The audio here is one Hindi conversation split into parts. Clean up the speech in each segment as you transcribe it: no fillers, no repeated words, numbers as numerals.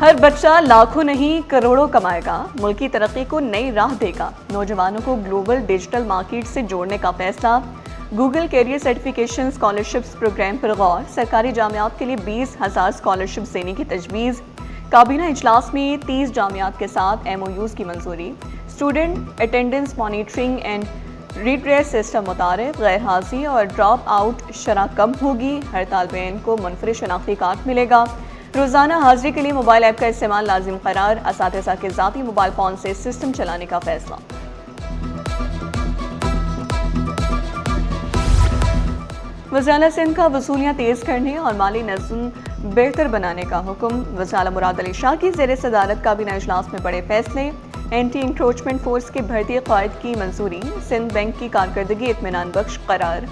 हर बच्चा लाखों नहीं करोड़ों कमाएगा, मुल्क की तरक्की को नई राह देगा। नौजवानों को ग्लोबल डिजिटल मार्केट से जोड़ने का फैसला। Google career certification scholarships programme पर गौर। सरकारी जामियात के लिए 20,000 स्कॉलरशिप्स देने की तजवीज़। काबीना इजलास में 30 जामियात के साथ MOUs की मंजूरी। Student attendance monitoring and retrace system मुतारिफ। गैर हाजिरी और ड्रॉप आउट शरह कम होगी। हर तालिबे इल्म को मुनफरिद शनाख्ती कार्ड मिलेगा। रोज़ाना हाजिरी के लिए मोबाइल ऐप का इस्तेमाल लाजिम करार। असातिज़ा के ज़ाती मोबाइल फ़ोन से सिस्टम चलाने का फैसला। वज़ीर सिंध का वसूलियाँ तेज़ करने और माली नज़्म बेहतर बनाने का हुक्म। वज़ीर आला मुराद अली शाह की ज़ेर सदारत काबीना इजलास में बड़े फैसले। एंटी इंक्रोचमेंट फोर्स की भर्ती क़वायद की मंजूरी। सिंध बैंक की कारकर्दगी इत्मीनान बख्श करार।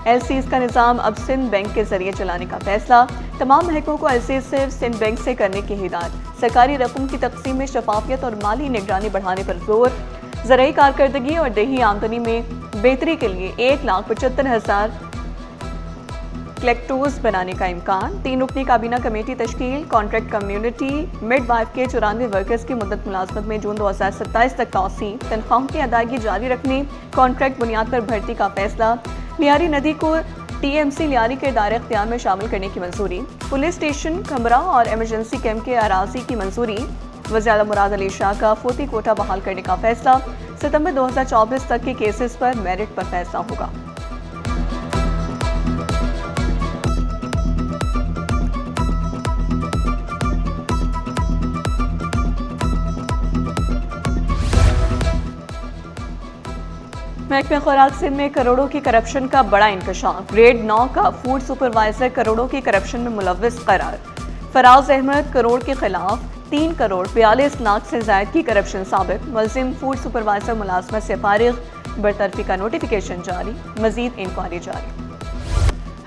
LCs का निज़ाम अब सिंध बैंक के जरिए चलाने का फैसला। तमाम महकमों को LCs सिर्फ सिंध बैंक से करने की हिदायत। सरकारी रकम की तकसीम में शफाफियत और माली निगरानी बढ़ाने पर जोर। ज़राई कारकर्दगी और देही आमदनी में बेहतरी के लिए 1,75,000 कलेक्टर्स बनाने का इम्कान। 3 रुकनी काबीना कमेटी तश्कील। कॉन्ट्रैक्ट कम्युनिटी मिडवाइफ के 94 वर्कर्स की मुद्दत मुलाजमत में जून 2027 तक तौसी। तनख्वाहों की अदायगी जारी रखने कॉन्ट्रैक्ट बुनियाद पर भर्ती का फैसला। लियारी नदी को TMC लियारी के दायरे इख्तियार में शामिल करने की मंजूरी। पुलिस स्टेशन खमरा और एमरजेंसी कैंप के अराजी की मंजूरी। वज़ीर आला मुराद अली शाह का फौती कोटा बहाल करने का फैसला। सितंबर 2024 तक के केसेस पर मेरिट पर फैसला होगा। महकमे खुराक सिंध में करोड़ों की करप्शन का बड़ा इंकशाफ। ग्रेड 9 का फूड सुपरवाइजर करोड़ों की करप्शन में मुलव्विस करार। फराज अहमद करोड़ के खिलाफ 3 करोड़ 42 लाख से जायद की करप्शन साबित। मुलजिम फूड सुपरवाइजर मुलाजमत से फारिग। बरतरफी का नोटिफिकेशन जारी। मजीद इंक्वायरी जारी।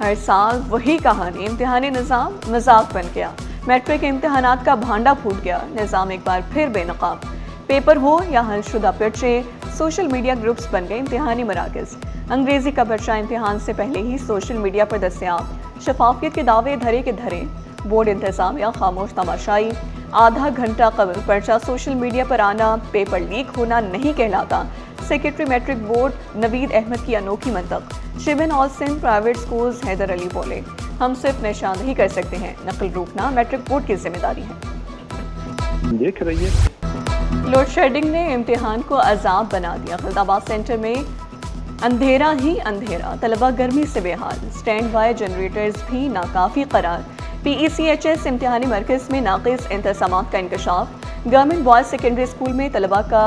हर साल वही कहानी। इम्तिहानी निज़ाम मजाक बन गया। मैट्रिक के इम्तिहानात का भांडा फूट गया। निज़ाम एक बार फिर बेनकाब। पेपर हो या हलशुदा पर्चे, सोशल मीडिया ग्रुप्स बन गए इम्तिहानी मराकज़। अंग्रेजी का पर्चा इम्तिहान से पहले ही सोशल मीडिया पर दस्तयाब। शफाफियत के दावे धरे के धरे। बोर्ड इंतजामिया खामोश तमाशाई। आधा घंटा कबल पर्चा सोशल मीडिया पर आना पेपर लीक होना नहीं कहलाता। Secretary matric board Naveed Ahmed की अनोखी मंतक। शिबिन all Sindh private schools Haider Ali बोले, हम सिर्फ निशानदेही कर सकते हैं, नकल रोकना मैट्रिक बोर्ड की जिम्मेदारी है। देख रही है लोड शेडिंग ने इम्तिहान को अजाब बना दिया। खिलदाबाद सेंटर में अंधेरा ही अंधेरा। तलबा गर्मी से बेहाल। स्टैंड बाय जनरेटर्स भी नाकाफी करार। PECHS इम्तिहानी मरकज़ में नाक़िस इंतज़ामात का इंकशाफ। गवर्नमेंट बॉयज़ सेकेंडरी स्कूल में तलबा का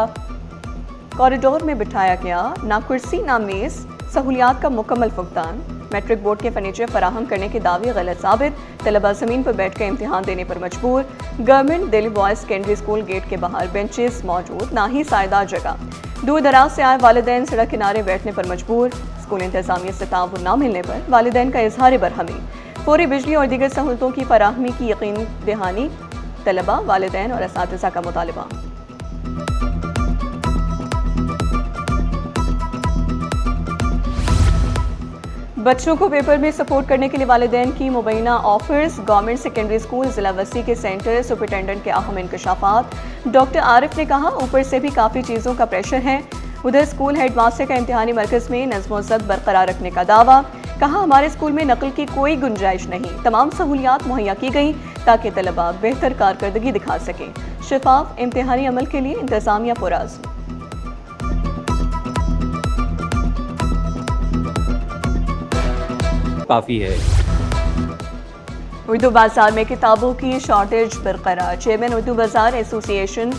कॉरिडोर में बिठाया गया। ना कुर्सी ना मेज़। सहूलियात का मुकम्मल फुकदान। मैट्रिक बोर्ड के फर्नीचर फराहम करने के दावे गलत साबित। तलबा ज़मीन पर बैठकर इम्तिहान देने पर मजबूर। Government Delhi boys secondary school gate के बाहर बेंचेस मौजूद, ना ही सायदार जगह। दूर दराज से आए वालिदैन सड़क किनारे बैठने पर मजबूर। स्कूल इंतजामिया से ताउन न मिलने पर वालिदैन का इजहार बरहमी। फौरी बिजली और दीगर सहूलतों की फराहमी की यकीन दहानी। तलबा, वालिदैन और असातिज़ा का मुतालबा। बच्चों को पेपर में सपोर्ट करने के लिए वालिदैन की मुबैना ऑफर्स। गवर्नमेंट सेकेंडरी स्कूल जिला वसी के सेंटर सुपरिटेंडेंट के अहम इंकशाफात। डॉक्टर आरिफ ने कहा, ऊपर से भी काफ़ी चीज़ों का प्रेशर है। उधर स्कूल हेडमास्टर का इम्तिहानी मरकज़ में नज़्म व ज़ब्त बरकरार रखने का दावा। कहा, हमारे स्कूल में नकल की कोई गुंजाइश नहीं। तमाम सहूलियात मुहैया की गई ताकि तलबा बेहतर कारकर्दगी दिखा सकें। शफाफ इम्तिहानी अमल के लिए इंतजामिया पुराज़्म। काफ़ी है। उर्दू बाजार में किताबों की शॉर्टेज बरकरार। चेयरमैन उर्दू बाजार एसोसिएशन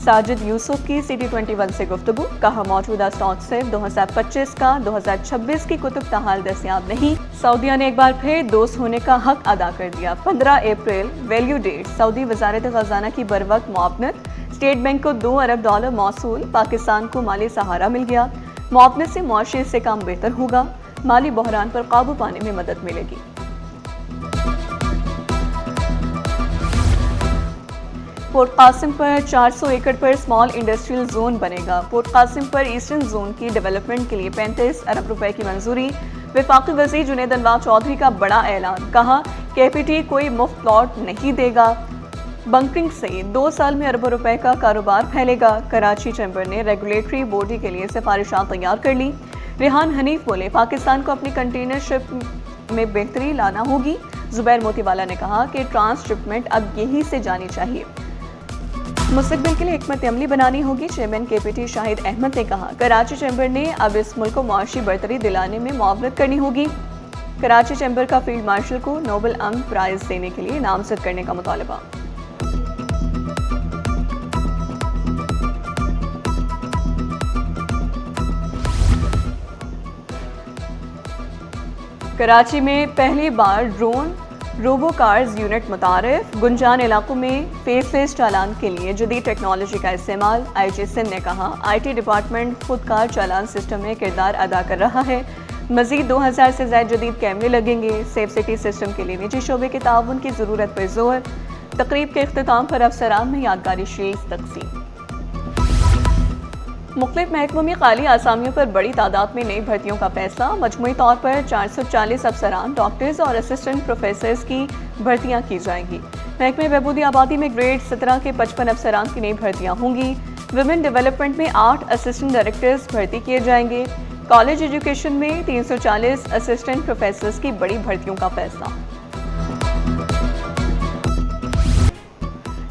साजिद यूसुफ की City 21 से गुफ्तगू। कहा, मौजूदा स्टॉक सिर्फ 2025 का 2026 की कुतुब ताहाल दस्तियाब नहीं। सऊदीया ने एक बार फिर दोस्त होने का हक अदा कर दिया। 15 अप्रैल वैल्यू डेट। सऊदी वजारत खजाना की बरवक्त मुआवनत। स्टेट बैंक को $2 अरब मौसूल। पाकिस्तान को माली सहारा मिल गया। मुआवनत से मुआशरे से काम बेहतर होगा। माली बहरान पर काबू पाने में मदद मिलेगी। पोर्ट कासिम पर 400 एकड़ पर स्मॉल इंडस्ट्रियल जोन बनेगा। पोर्ट कासिम पर ईस्टर्न जोन की डेवलपमेंट के लिए 35 अरब रुपए की मंजूरी। वफाकी वज़ीर जुनैद अनवार चौधरी का बड़ा ऐलान। कहा, KPT कोई मुफ्त प्लॉट नहीं देगा। बंकरिंग से 2 साल में अरबों रुपए का कारोबार फैलेगा। कराची चैम्बर ने रेगुलेटरी बॉडी के लिए सिफारिशात तैयार कर ली। रेहान हनीफ बोले, पाकिस्तान को अपनी कंटेनर शिप में बेहतरी लाना होगी। जुबैर मोतीवाला ने कहा कि ट्रांसशिपमेंट अब यही से जानी चाहिए। मुस्तकबिल के लिए हिकमत अमली बनानी होगी। चेयरमैन KPT शाहिद अहमद ने कहा, कराची चैम्बर ने अब इस मुल्क को मुआशी बरतरी दिलाने में मुआवनत करनी होगी। कराची चैम्बर का फील्ड मार्शल को नोबल अमन प्राइज देने के लिए नामजद करने का मुतालबा। कराची में पहली बार ड्रोन रोबो कार्स यूनिट मुतारिफ। गुंजान इलाकों में फेसलेस चालान के लिए जदीद टेक्नोलॉजी का इस्तेमाल। IG सिंध ने कहा, IT डिपार्टमेंट खुदकार चालान सिस्टम में किरदार अदा कर रहा है। मजीद 2000 से ज्यादा जदीद कैमरे लगेंगे। सेफ सिटी सिस्टम के लिए निजी शोबे के ताउन की जरूरत पर जोर। तकरीब के इख्तिताम पर अफसरान में यादगारी शील्ड तकसीम। मुख्तलिफ महकमों में खाली आसामियों पर बड़ी तादाद में नई भर्तियों का फैसला। मजमूई तौर पर 440 अफसरान, डॉक्टर्स और असिस्टेंट प्रोफेसर्स की भर्तियां की जाएंगी। महकमे बहबूदी आबादी में ग्रेड 17 के 55 अफसरान की नई भर्तियां होंगी। विमेन डेवलपमेंट में 8 असिस्टेंट डायरेक्टर्स भर्ती किए जाएंगे। कॉलेज एजुकेशन में 340 असिस्टेंट प्रोफेसर्स की बड़ी भर्तियों का फैसला।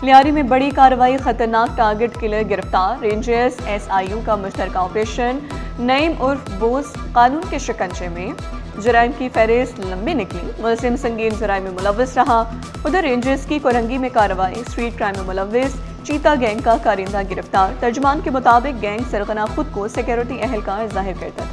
लियारी में बड़ी कार्रवाई, खतरनाक टारगेट किलर गिरफ्तार। रेंजर्स SIU का मुश्तरका ऑपरेशन। नईम उर्फ बोस कानून के शिकंजे में। जराइम की फहरिस्त लंबी निकली। मुलजिम संगीन जराइम में मुलव्वस रहा। उधर रेंजर्स की कोरंगी में कार्रवाई। स्ट्रीट क्राइम में मुलव्वस चीता गैंग का कारिंदा गिरफ्तार। तर्जुमान के मुताबिक गैंग सरगना खुद को सिक्योरिटी एहलकार जाहिर करता था।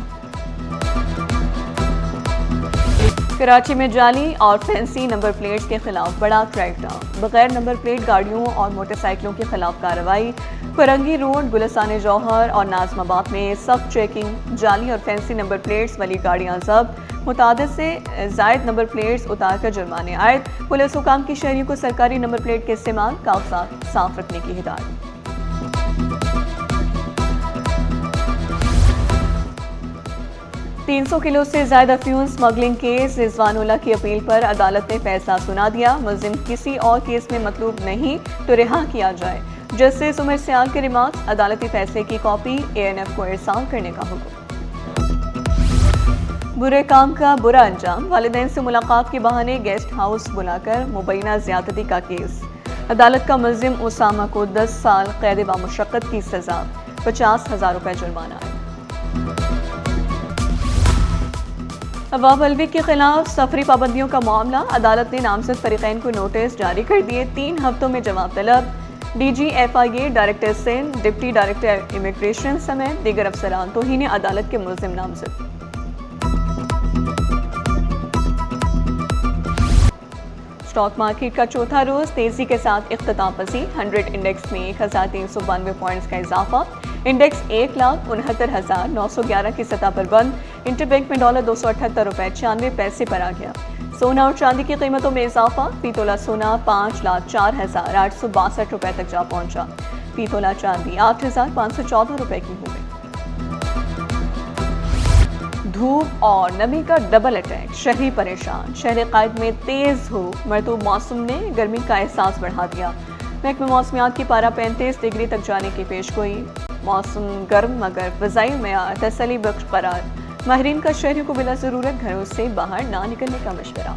कराची में जाली और फैंसी नंबर प्लेट्स के खिलाफ बड़ा क्रैकडाउन। बगैर नंबर प्लेट गाड़ियों और मोटरसाइकिलों के खिलाफ कार्रवाई। फरंगी रोड, गुलिस्तान जौहर और नाजमाबाद में सख्त चेकिंग। जाली और फैंसी नंबर प्लेट्स वाली गाड़ियां जब्त। मुतादिद से जायद नंबर प्लेट्स उतार कर जुर्माने आयद। पुलिस हुकाम की शहरियों को सरकारी नंबर प्लेट के इस्तेमाल, कागजात साफ रखने की हिदायत। 300 किलो से ज्यादा अफ्यूम स्मगलिंग केस। रिजवानुल्लाह की अपील पर अदालत ने फैसला सुना दिया। मुलजिम किसी और केस में मतलूब नहीं तो रिहा किया जाए। जस्टिस उमर सियाल के रिमार्क्स। अदालती फैसले की कॉपी ANF को इरसाल करने का हुक्म। बुरे काम का बुरा अंजाम। वालिदैन से मुलाकात के बहाने गेस्ट हाउस बुलाकर मुबैना ज्यादती का केस। अदालत का मुलजिम उसामा को 10 साल कैद बामुशक्कत की सजा, 50,000 रुपए जुर्माना। अवाब अलवी के खिलाफ सफरी पाबंदियों का मामला। अदालत ने नामजद फरीकैन को नोटिस जारी कर दिए। 3 हफ्तों में जवाब तलब। DG FIA, director Sindh, deputy director immigration समेत दीगर अफसरान तौहीन अदालत के मुलजिम नामजद। स्टॉक मार्केट का चौथा रोज तेजी के साथ इख्तिताम पसीर। 100 इंडेक्स में 1392 पॉइंट्स का इजाफा। इंडेक्स 1,69,911 की सतह पर बंद। इंटरबैंक में डॉलर 278 रुपए 96 पैसे पर आ गया। सोना और चांदी की कीमतों में इजाफा। फी तोला सोना 5,04,862 रुपए तक जा पहुंचा। फी तोला चांदी 8,514 रुपए की हो गई। धूप और नमी का डबल अटैक, शहरी परेशान। शहर कायद में तेज धूप मरतूब मौसम ने गर्मी का एहसास बढ़ा दिया। महकमे मौसमियात की पारा 35 डिग्री तक जाने की पेशगोई। मौसम गर्म मगर फ़ज़ाई में तसल्ली बख्श करार। माहिरीन का शहरियों को बिला ज़रूरत घरों से बाहर ना निकलने का मशवरा।